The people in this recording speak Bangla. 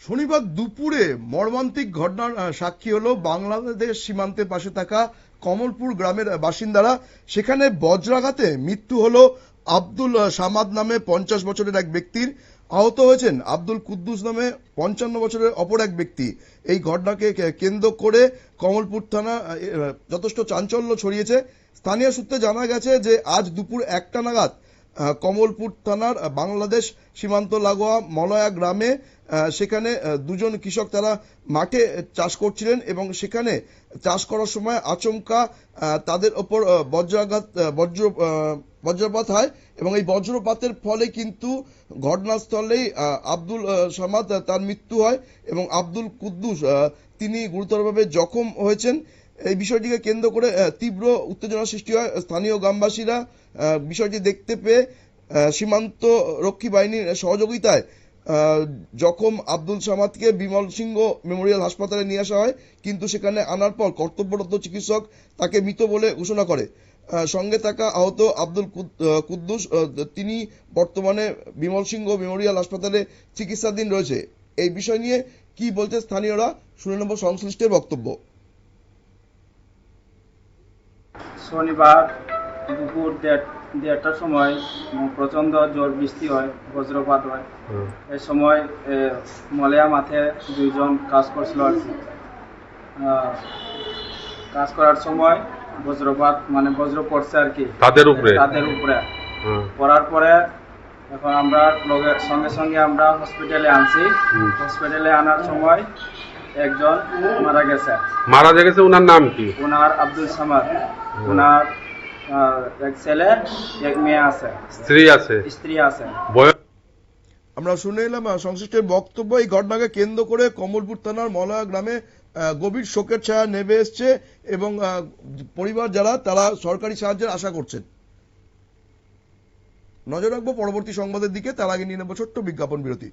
শনিবার দুপুরে মর্মান্তিক ঘটনার সাক্ষী হলো বাংলাদেশ সীমান্তের পাশে থাকা কমলপুর গ্রামের বাসিন্দারা। সেখানে বজ্রাঘাতে মৃত্যু হলো আব্দুল সামাদ নামে 50 বছরের এক ব্যক্তির। আহত হয়েছেন আব্দুল কুদ্দুস নামে 55 বছরের অপর এক ব্যক্তি। এই ঘটনাকে কেন্দ্র করে কমলপুর থানা যথেষ্ট চাঞ্চল্য ছড়িয়েছে। স্থানীয় সূত্রে জানা গেছে যে আজ দুপুর 1টা নাগাদ কমলপুর থানার বাংলাদেশ সীমান্ত লাগোয়া মলয়া গ্রামে সেখানে দুজন কৃষক তারা মাঠে চাষ করছিলেন এবং সেখানে চাষ করার সময় আচমকা তাদের ওপর বজ্রপাত হয় এবং এই বজ্রপাতের ফলে কিন্তু ঘটনাস্থলেই আব্দুল সামাদ তার মৃত্যু হয় এবং আব্দুল কুদ্দুস তিনি গুরুতরভাবে জখম হয়েছেন। এই বিষয়টিকে কেন্দ্র করে তীব্র উত্তেজনা সৃষ্টি হয়। স্থানীয় গ্রামবাসীরা বিষয়টি দেখতে পেয়ে সীমান্ত রক্ষী বাহিনীর সহযোগিতায় জখম আব্দুল সামাদকে বিমল সিংহ মেমোরিয়াল হাসপাতালে নিয়ে আসা হয়, কিন্তু সেখানে আনার পর কর্তব্যরত চিকিৎসক তাকে মৃত বলে ঘোষণা করে। সঙ্গে থাকা আহত আব্দুল কুদ্দুস তিনি বর্তমানে বিমল সিংহ মেমোরিয়াল হাসপাতালে চিকিৎসাধীন রয়েছে। এই বিষয় নিয়ে কি বলছে স্থানীয়রা, শুনে নেব সংশ্লিষ্টের বক্তব্য। শনিবার দুপুর দেড়টার সময় প্রচন্ড জোর বৃষ্টি হয়, বজ্রপাত হয়। এই সময় মলয়া মাঠে দুইজন কাজ করছিল আর কি। কাজ করার সময় বজ্রপাত বজ্র পড়ছে আর কি তাদের উপরে পড়ার পরে এখন আমরা সঙ্গে সঙ্গে আমরা হসপিটালে আনছি। হসপিটালে আনার সময় একজন মারা গেছে। ওনার নাম কি? ওনার আব্দুল সামাদ। ওনার এক ছেলে এক মেয়ে আছে, স্ত্রী আছে। আমরা শুনে এলাম সংশ্লিষ্টের বক্তব্য। এই ঘটনাকে কেন্দ্র করে কমলপুর থানার মলয়া গ্রামে গভীর শোকের ছায়া নেমে এসছে এবং পরিবার যারা তারা সরকারি সাহায্যের আশা করছেন। নজর রাখবো পরবর্তী সংবাদের দিকে, তার আগে নিয়ে নেব ছোট্ট বিজ্ঞাপন বিরতি।